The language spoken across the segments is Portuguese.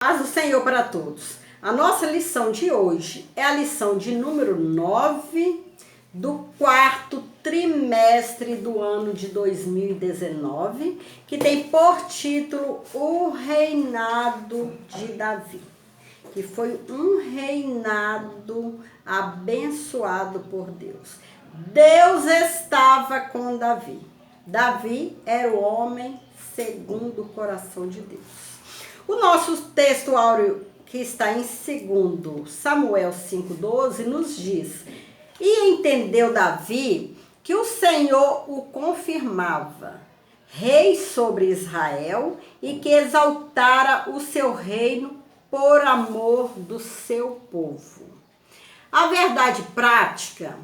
Paz do Senhor para todos. A nossa lição de hoje é a lição de número 9 do quarto trimestre do ano de 2019, que tem por título O Reinado de Davi, que foi um reinado abençoado por Deus. Deus estava com Davi. Davi era o homem segundo o coração de Deus. O nosso texto áureo, que está em 2 Samuel 5,12, nos diz: E entendeu Davi que o Senhor o confirmava rei sobre Israel e que exaltara o seu reino por amor do seu povo. A verdade prática,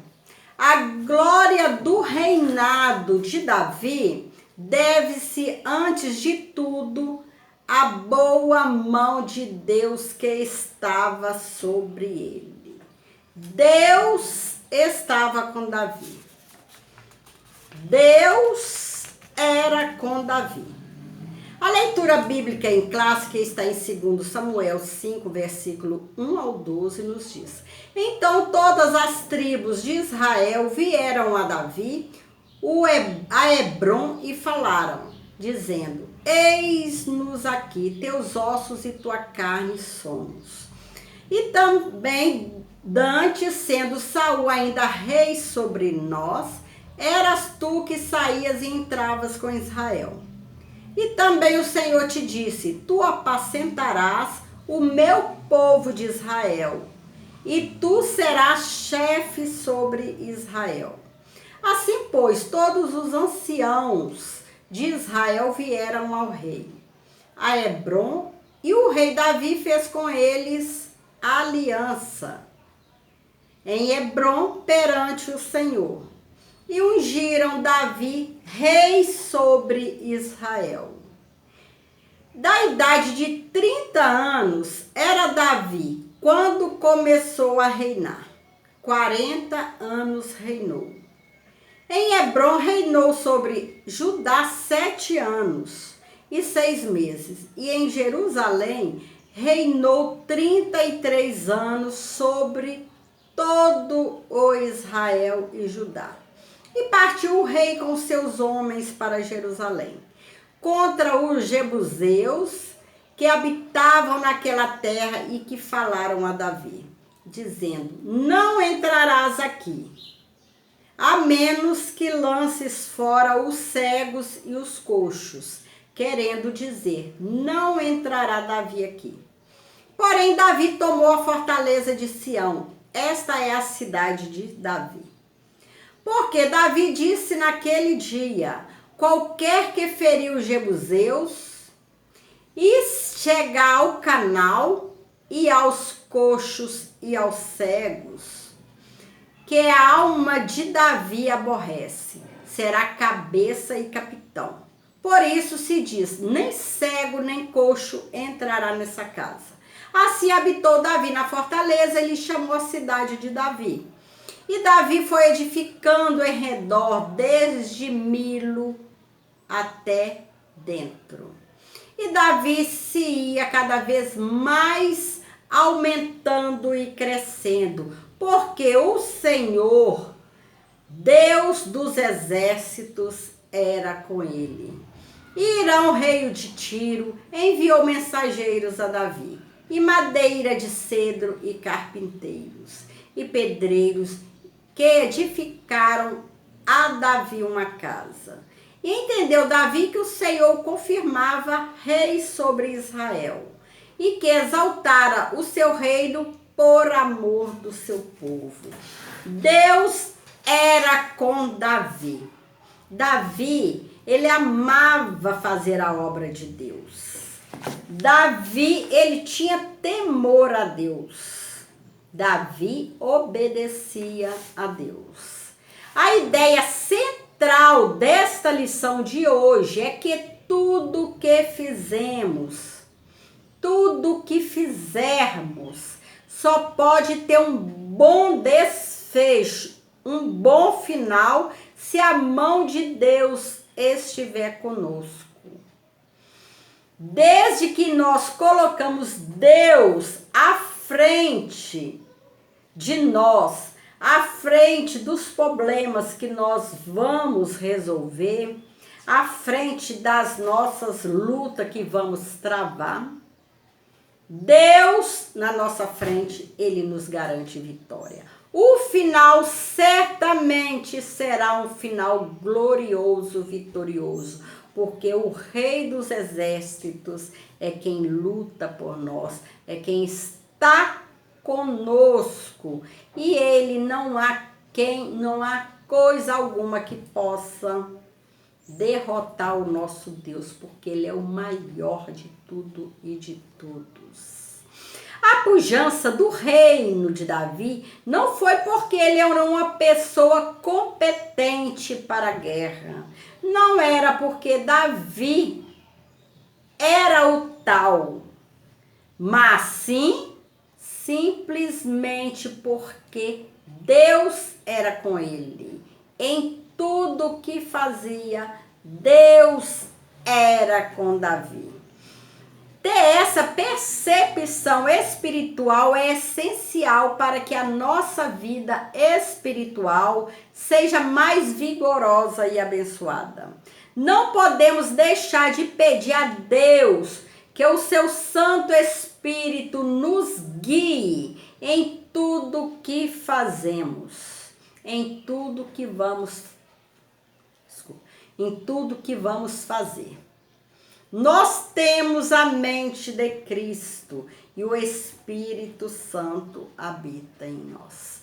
a glória do reinado de Davi deve-se, antes de tudo, a boa mão de Deus que estava sobre ele. Deus estava com Davi. Deus era com Davi. A leitura bíblica em classe, que está em 2 Samuel 5, versículo 1 ao 12, nos diz: Então todas as tribos de Israel vieram a Davi, a Hebrom, e falaram, dizendo: Eis-nos aqui, teus ossos e tua carne somos. E também dantes, sendo Saul ainda rei sobre nós, eras tu que saías e entravas com Israel. E também o Senhor te disse: Tu apacentarás o meu povo de Israel, e tu serás chefe sobre Israel. Assim, pois, todos os anciãos de Israel vieram ao rei, a Hebrom, e o rei Davi fez com eles aliança em Hebrom perante o Senhor, e ungiram Davi rei sobre Israel. Da idade de 30 anos era Davi quando começou a reinar. 40 anos reinou. Em Hebrom reinou sobre Judá 7 anos e 6 meses. E em Jerusalém reinou 33 anos sobre todo o Israel e Judá. E partiu o rei com seus homens para Jerusalém, contra os jebuseus que habitavam naquela terra e que falaram a Davi, dizendo: Não entrarás aqui, a menos que lances fora os cegos e os coxos, querendo dizer: não entrará Davi aqui. Porém, Davi tomou a fortaleza de Sião. Esta é a cidade de Davi. Porque Davi disse naquele dia: qualquer que ferir os jebuseus e chegar ao canal e aos coxos e aos cegos, que a alma de Davi aborrece, será cabeça e capitão. Por isso se diz: nem cego nem coxo entrará nessa casa. Assim habitou Davi na fortaleza, ele chamou a cidade de Davi. E Davi foi edificando em redor, desde Milo até dentro. E Davi se ia cada vez mais aumentando e crescendo, porque o Senhor, Deus dos exércitos, era com ele. E Irão, rei de Tiro, enviou mensageiros a Davi, e madeira de cedro, e carpinteiros, e pedreiros, que edificaram a Davi uma casa. E entendeu Davi que o Senhor confirmava rei sobre Israel, e que exaltara o seu reino por amor do seu povo. Deus era com Davi. Davi, ele amava fazer a obra de Deus. Davi, ele tinha temor a Deus. Davi obedecia a Deus. A ideia central desta lição de hoje é que tudo que fizemos, tudo que fizermos, só pode ter um bom desfecho, um bom final, se a mão de Deus estiver conosco. Desde que nós colocamos Deus à frente de nós, à frente dos problemas que nós vamos resolver, à frente das nossas lutas que vamos travar, Deus na nossa frente, Ele nos garante vitória. O final certamente será um final glorioso, vitorioso, porque o Rei dos Exércitos é quem luta por nós, é quem está conosco, e Ele não há coisa alguma que possa derrotar o nosso Deus, porque Ele é o maior de tudo e de todos. A pujança do reino de Davi não foi porque ele era uma pessoa competente para a guerra. Não era porque Davi era o tal, mas sim simplesmente porque Deus era com ele. Em tudo que fazia, Deus era com Davi. Ter essa percepção espiritual é essencial para que a nossa vida espiritual seja mais vigorosa e abençoada. Não podemos deixar de pedir a Deus que o seu Santo Espírito nos guie em tudo que fazemos, em tudo que vamos fazer. Nós temos a mente de Cristo e o Espírito Santo habita em nós.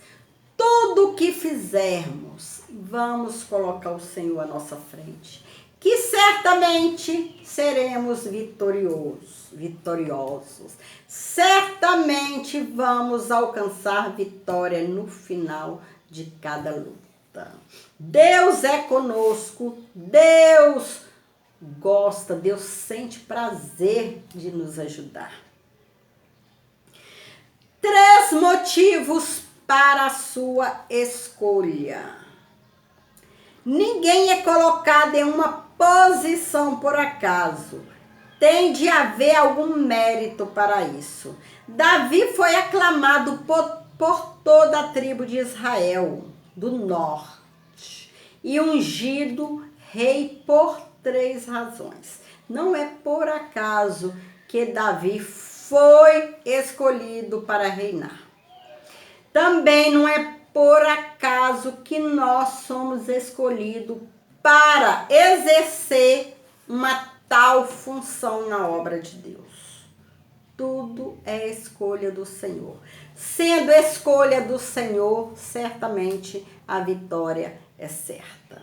Tudo que fizermos, vamos colocar o Senhor à nossa frente, que certamente seremos vitoriosos. Certamente vamos alcançar vitória no final de cada luta. Deus é conosco, Deus gosta, Deus sente prazer de nos ajudar. 3 motivos para a sua escolha. Ninguém é colocado em uma posição por acaso. Tem de haver algum mérito para isso. Davi foi aclamado por toda a tribo de Israel do norte e ungido rei por 3 razões. Não é por acaso que Davi foi escolhido para reinar. Também não é por acaso que nós somos escolhidos para exercer uma tal função na obra de Deus. Tudo é escolha do Senhor. Sendo escolha do Senhor, certamente a vitória é certa.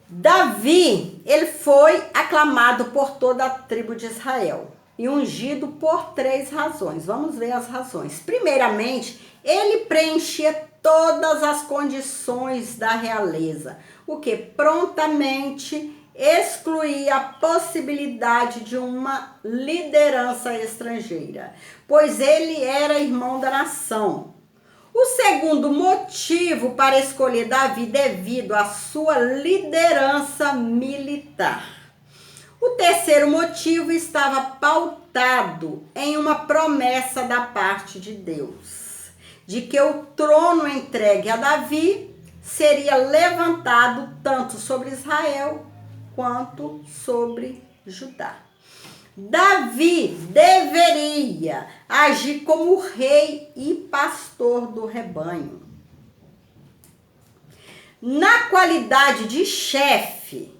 Davi, ele foi aclamado por toda a tribo de Israel e ungido por 3 razões. Vamos ver as razões. Primeiramente, ele preenchia todas as condições da realeza, o que prontamente excluía a possibilidade de uma liderança estrangeira, pois ele era irmão da nação. O segundo motivo para escolher Davi devido à sua liderança militar. O terceiro motivo estava pautado em uma promessa da parte de Deus, de que o trono entregue a Davi seria levantado tanto sobre Israel quanto sobre Judá. Davi deveria agir como rei e pastor do rebanho. Na qualidade de chefe,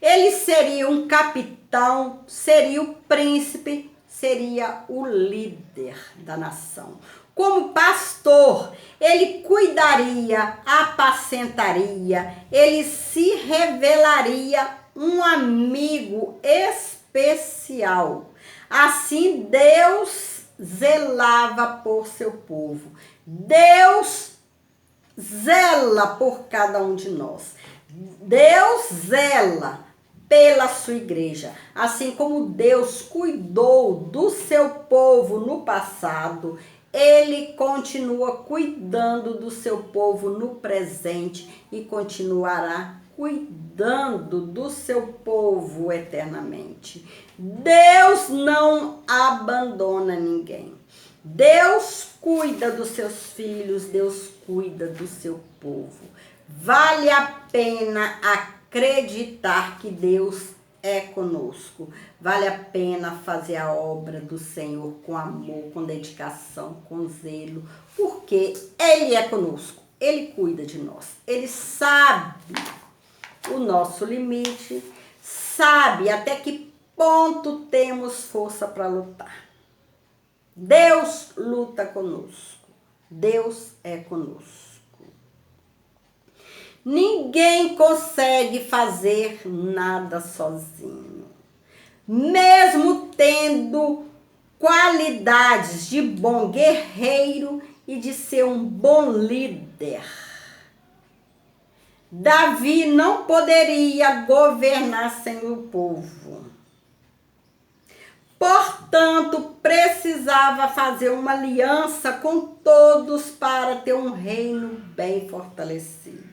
ele seria um capitão, seria o príncipe, seria o líder da nação. Como pastor, ele cuidaria, apacentaria, ele se revelaria um amigo especial. Assim, Deus zelava por seu povo. Deus zela por cada um de nós. Deus zela pela sua igreja. Assim como Deus cuidou do seu povo no passado, Ele continua cuidando do seu povo no presente e continuará cuidando do seu povo eternamente. Deus não abandona ninguém. Deus cuida dos seus filhos, Deus cuida do seu povo. Vale a pena acreditar que Deus é conosco. Vale a pena fazer a obra do Senhor com amor, com dedicação, com zelo, porque Ele é conosco. Ele cuida de nós. Ele sabe o nosso limite, sabe até que ponto temos força para lutar. Deus luta conosco. Deus é conosco. Ninguém consegue fazer nada sozinho. Mesmo tendo qualidades de bom guerreiro e de ser um bom líder, Davi não poderia governar sem o povo. Portanto, precisava fazer uma aliança com todos para ter um reino bem fortalecido.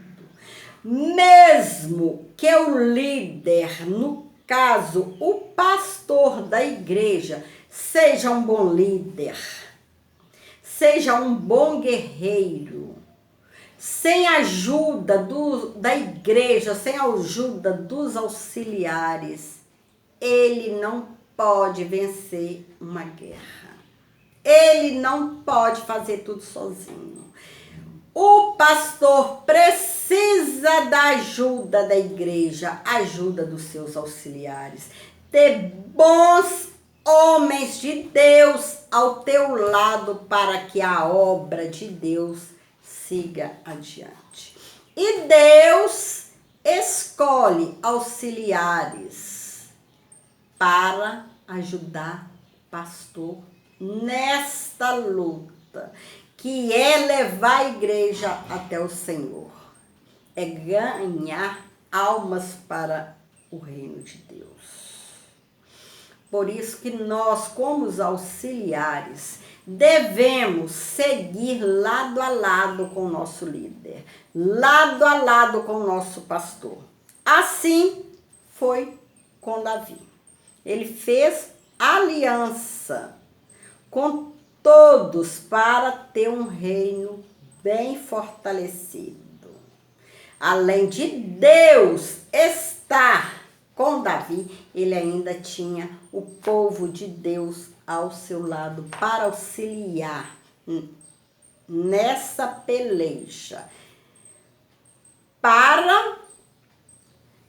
Mesmo que o líder, no caso, o pastor da igreja, seja um bom líder, seja um bom guerreiro, sem a ajuda da igreja, sem a ajuda dos auxiliares, ele não pode vencer uma guerra. Ele não pode fazer tudo sozinho. O pastor precisa da ajuda da igreja, ajuda dos seus auxiliares. Ter bons homens de Deus ao teu lado para que a obra de Deus siga adiante. E Deus escolhe auxiliares para ajudar o pastor nesta luta, que é levar a igreja até o Senhor, é ganhar almas para o reino de Deus. Por isso que nós, como os auxiliares, devemos seguir lado a lado com o nosso líder, lado a lado com o nosso pastor. Assim foi com Davi. Ele fez aliança com todos para ter um reino bem fortalecido. Além de Deus estar com Davi, ele ainda tinha o povo de Deus ao seu lado para auxiliar nessa peleja, para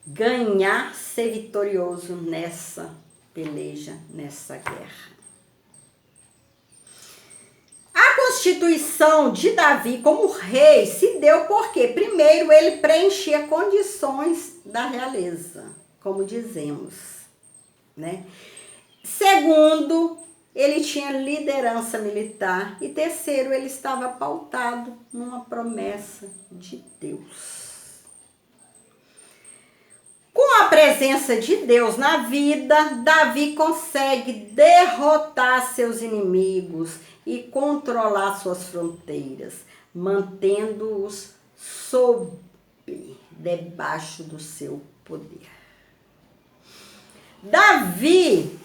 ganhar, ser vitorioso nessa peleja, nessa guerra. A constituição de Davi como rei se deu porque, primeiro, ele preenchia condições da realeza, como dizemos, né? Segundo, ele tinha liderança militar. E terceiro, ele estava pautado numa promessa de Deus. Com a presença de Deus na vida, Davi consegue derrotar seus inimigos e controlar suas fronteiras, mantendo-os debaixo do seu poder. Davi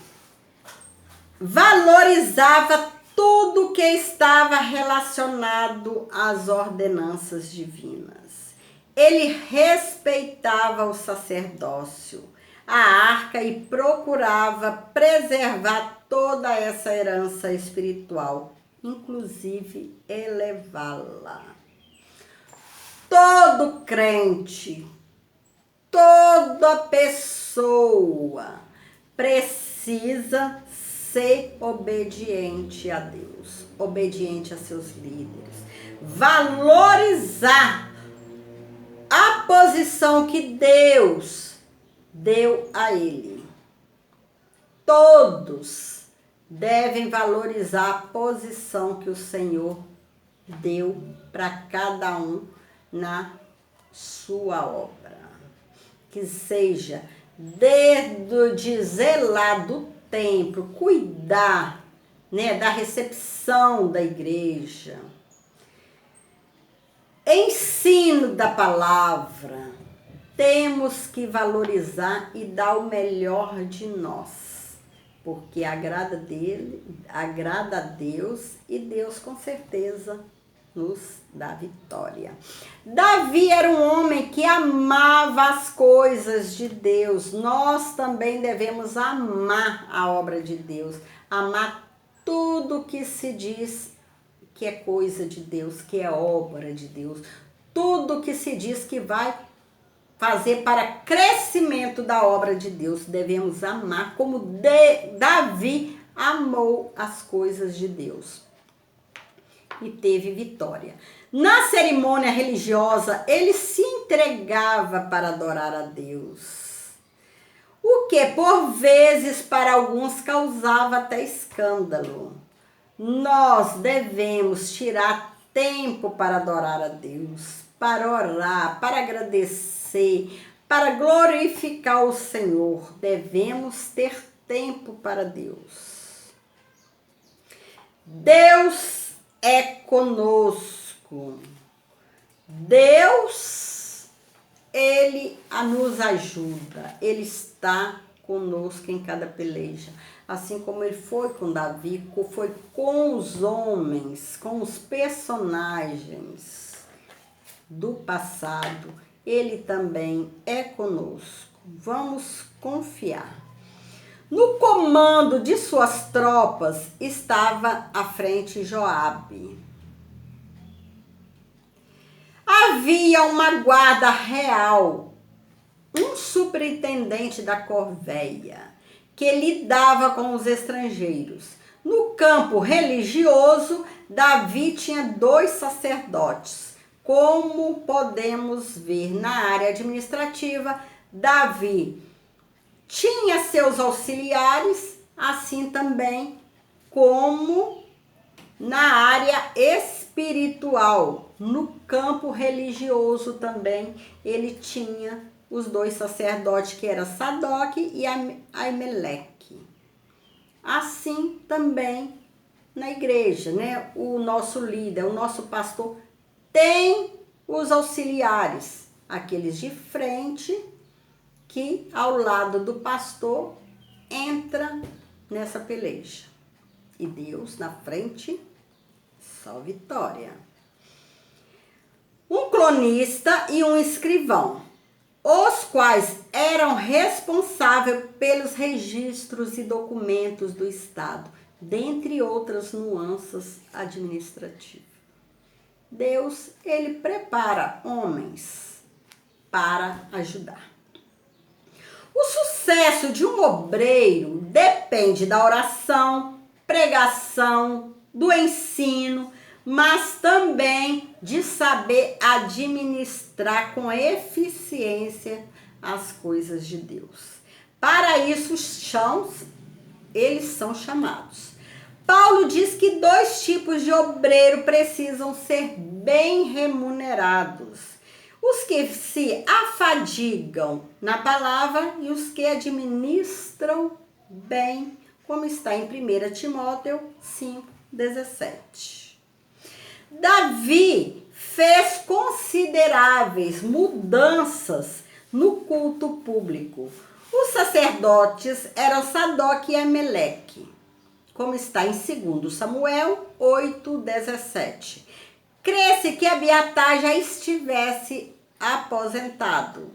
valorizava tudo que estava relacionado às ordenanças divinas. Ele respeitava o sacerdócio, a arca e procurava preservar toda essa herança espiritual, inclusive elevá-la. Todo crente, toda pessoa precisa ser obediente a Deus, obediente a seus líderes, valorizar a posição que Deus deu a ele. Todos devem valorizar a posição que o Senhor deu para cada um na sua obra. Que seja de zelar do templo, cuidar, né, da recepção da igreja, ensino da palavra, temos que valorizar e dar o melhor de nós, porque agrada a Deus, e Deus com certeza nos dá vitória. Davi era um homem que amava as coisas de Deus. Nós também devemos amar a obra de Deus, amar tudo que se diz que é coisa de Deus, que é obra de Deus, tudo que se diz que vai fazer para crescimento da obra de Deus, devemos amar como Davi amou as coisas de Deus e teve vitória. Na cerimônia religiosa, ele se entregava para adorar a Deus, o que por vezes para alguns causava até escândalo. Nós devemos tirar tempo para adorar a Deus, para orar, para agradecer, para glorificar o Senhor. Devemos ter tempo para Deus. Deus é conosco. Deus, Ele nos ajuda. Ele está conosco em cada peleja. Assim como Ele foi com Davi, foi com os homens, com os personagens do passado, Ele também é conosco. Vamos confiar. No comando de suas tropas estava à frente Joabe. Havia uma guarda real, um superintendente da corveia, que lidava com os estrangeiros. No campo religioso, Davi tinha 2 sacerdotes. Como podemos ver na área administrativa, Davi tinha seus auxiliares, assim também como na área espiritual. No campo religioso também, ele tinha os 2 sacerdotes, que eram Sadoque e Aimeleque. Assim também na igreja, né? O nosso líder, o nosso pastor, tem os auxiliares, aqueles de frente, que ao lado do pastor entra nessa peleja. E Deus na frente, só vitória. Um cronista e um escrivão, os quais eram responsáveis pelos registros e documentos do Estado, dentre outras nuances administrativas. Deus, Ele prepara homens para ajudar. O sucesso de um obreiro depende da oração, pregação, do ensino, mas também de saber administrar com eficiência as coisas de Deus. Para isso, eles são chamados. Paulo diz que 2 tipos de obreiro precisam ser bem remunerados: os que se afadigam na palavra e os que administram bem, como está em 1 Timóteo 5,17. Davi fez consideráveis mudanças no culto público. Os sacerdotes eram Sadoque e Aimeleque, como está em 2 Samuel 8,17. Crê-se que Abiatar já estivesse aposentado.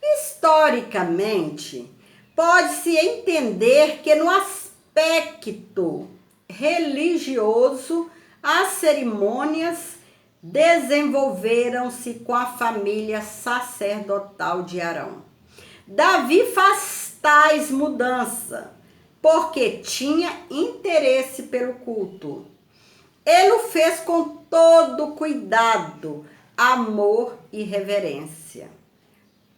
Historicamente, pode-se entender que no aspecto religioso, as cerimônias desenvolveram-se com a família sacerdotal de Arão. Davi faz tais mudanças porque tinha interesse pelo culto. Ele o fez com todo cuidado, amor e reverência,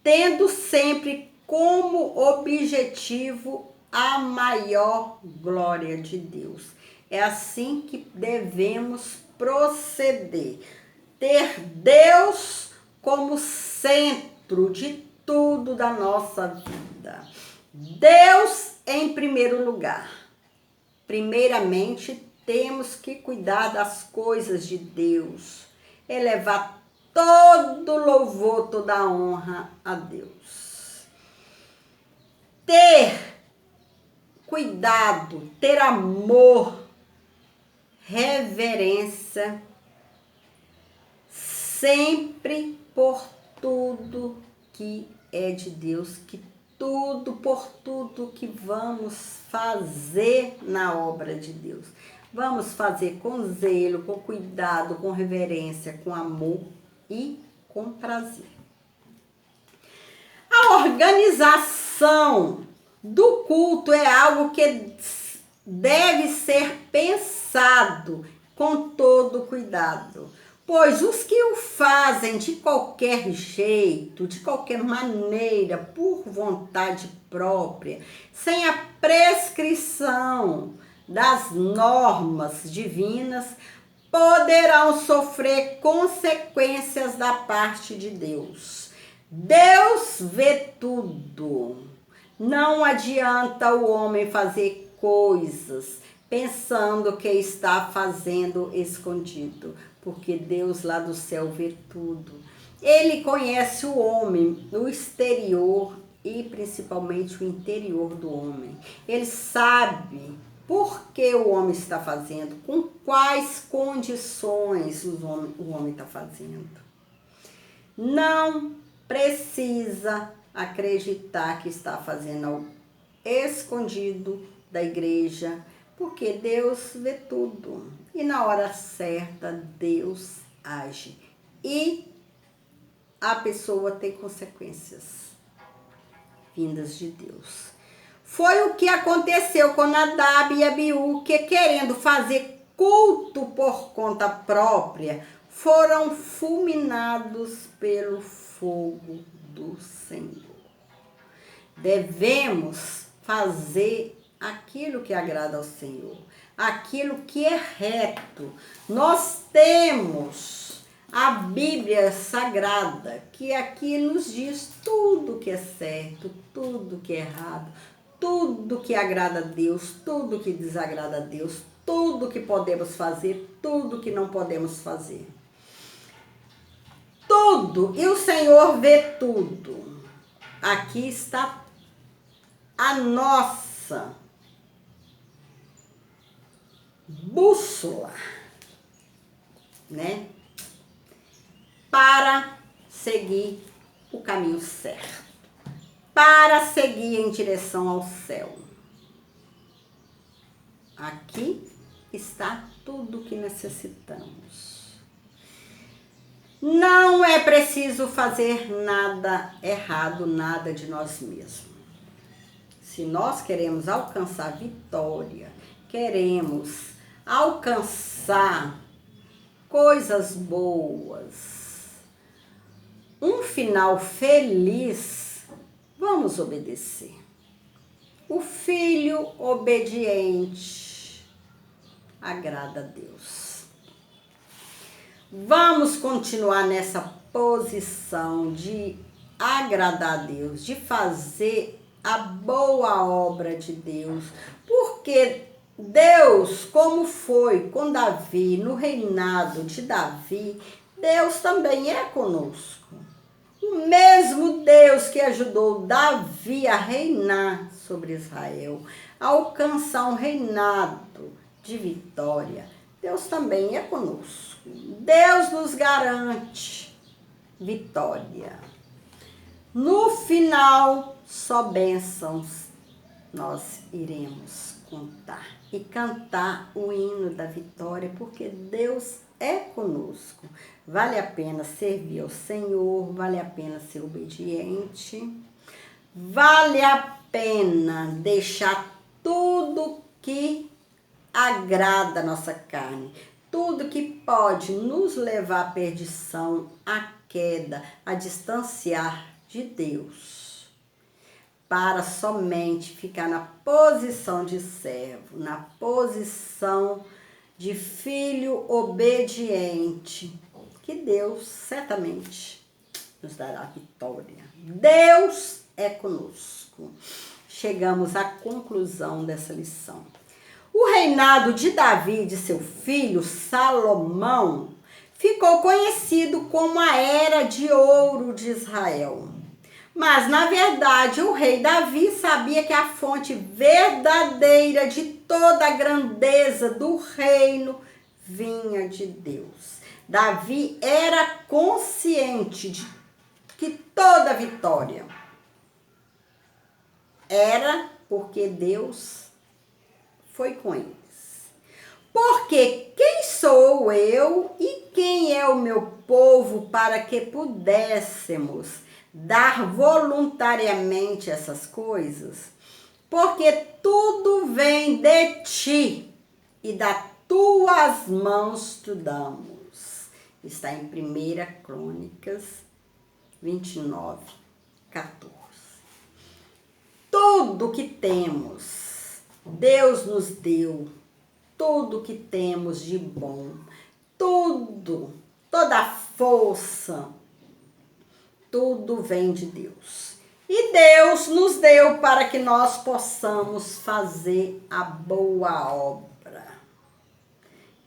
tendo sempre como objetivo a maior glória de Deus. É assim que devemos proceder. Ter Deus como centro de tudo da nossa vida. Deus em primeiro lugar. Primeiramente, temos que cuidar das coisas de Deus, elevar todo louvor, toda honra a Deus. Ter cuidado, ter amor, reverência, sempre por tudo que é de Deus, por tudo que vamos fazer na obra de Deus. Vamos fazer com zelo, com cuidado, com reverência, com amor e com prazer. A organização do culto é algo que deve ser pensado com todo cuidado, pois os que o fazem de qualquer jeito, de qualquer maneira, por vontade própria, sem a prescrição das normas divinas, poderão sofrer consequências da parte de Deus. Deus vê tudo. Não adianta o homem fazer coisas pensando que está fazendo escondido, porque Deus lá do céu vê tudo. Ele conhece o homem, o exterior e principalmente o interior do homem. Ele sabe por que o homem está fazendo, com quais condições o homem está fazendo. Não precisa acreditar que está fazendo algo escondido da igreja, porque Deus vê tudo. E na hora certa, Deus age. E a pessoa tem consequências vindas de Deus. Foi o que aconteceu com Nadab e Abiú, que querendo fazer culto por conta própria, foram fulminados pelo fogo do Senhor. Devemos fazer aquilo que agrada ao Senhor, aquilo que é reto. Nós temos a Bíblia Sagrada, que aqui nos diz tudo que é certo, tudo que é errado, tudo que agrada a Deus, tudo que desagrada a Deus, tudo que podemos fazer, tudo que não podemos fazer. Tudo, e o Senhor vê tudo. Aqui está a nossa bússola, né? Para seguir o caminho certo, para seguir em direção ao céu. Aqui está tudo o que necessitamos. Não é preciso fazer nada errado, nada de nós mesmos. Se nós queremos alcançar vitória, queremos alcançar coisas boas, um final feliz, vamos obedecer. O filho obediente agrada a Deus. Vamos continuar nessa posição de agradar a Deus, de fazer a boa obra de Deus, porque Deus, como foi com Davi, no reinado de Davi, Deus também é conosco. O mesmo Deus que ajudou Davi a reinar sobre Israel, a alcançar um reinado de vitória, Deus também é conosco. Deus nos garante vitória. No final, só bênçãos nós iremos contar e cantar o hino da vitória, porque Deus é conosco. Vale a pena servir ao Senhor, vale a pena ser obediente, vale a pena deixar tudo que agrada a nossa carne, tudo que pode nos levar à perdição, à queda, a distanciar de Deus, para somente ficar na posição de servo, na posição de filho obediente, que Deus certamente nos dará vitória. Deus é conosco. Chegamos à conclusão dessa lição. O reinado de Davi e de seu filho Salomão ficou conhecido como a Era de Ouro de Israel. Mas, na verdade, o rei Davi sabia que a fonte verdadeira de toda a grandeza do reino vinha de Deus. Davi era consciente de que toda vitória era porque Deus foi com eles. Porque quem sou eu e quem é o meu povo para que pudéssemos dar voluntariamente essas coisas? Porque tudo vem de ti e das tuas mãos tu damos. Está em 1 Crônicas 29, 14. Tudo que temos, Deus nos deu. Tudo que temos de bom, tudo, toda a força, tudo vem de Deus. E Deus nos deu para que nós possamos fazer a boa obra.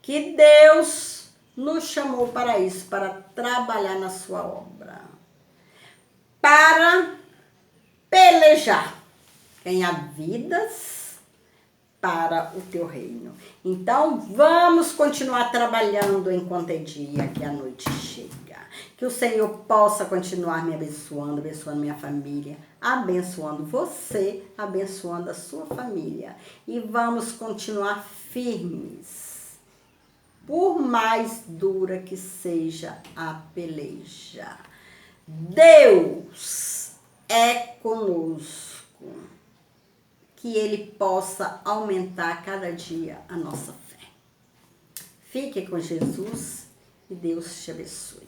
Que Deus nos chamou para isso, para trabalhar na sua obra. Para pelejar, ganhar vidas para o teu reino. Então, vamos continuar trabalhando enquanto é dia, que a noite chega. Que o Senhor possa continuar me abençoando, abençoando minha família, abençoando você, abençoando a sua família. E vamos continuar firmes, por mais dura que seja a peleja. Deus é conosco. Que Ele possa aumentar cada dia a nossa fé. Fique com Jesus e Deus te abençoe.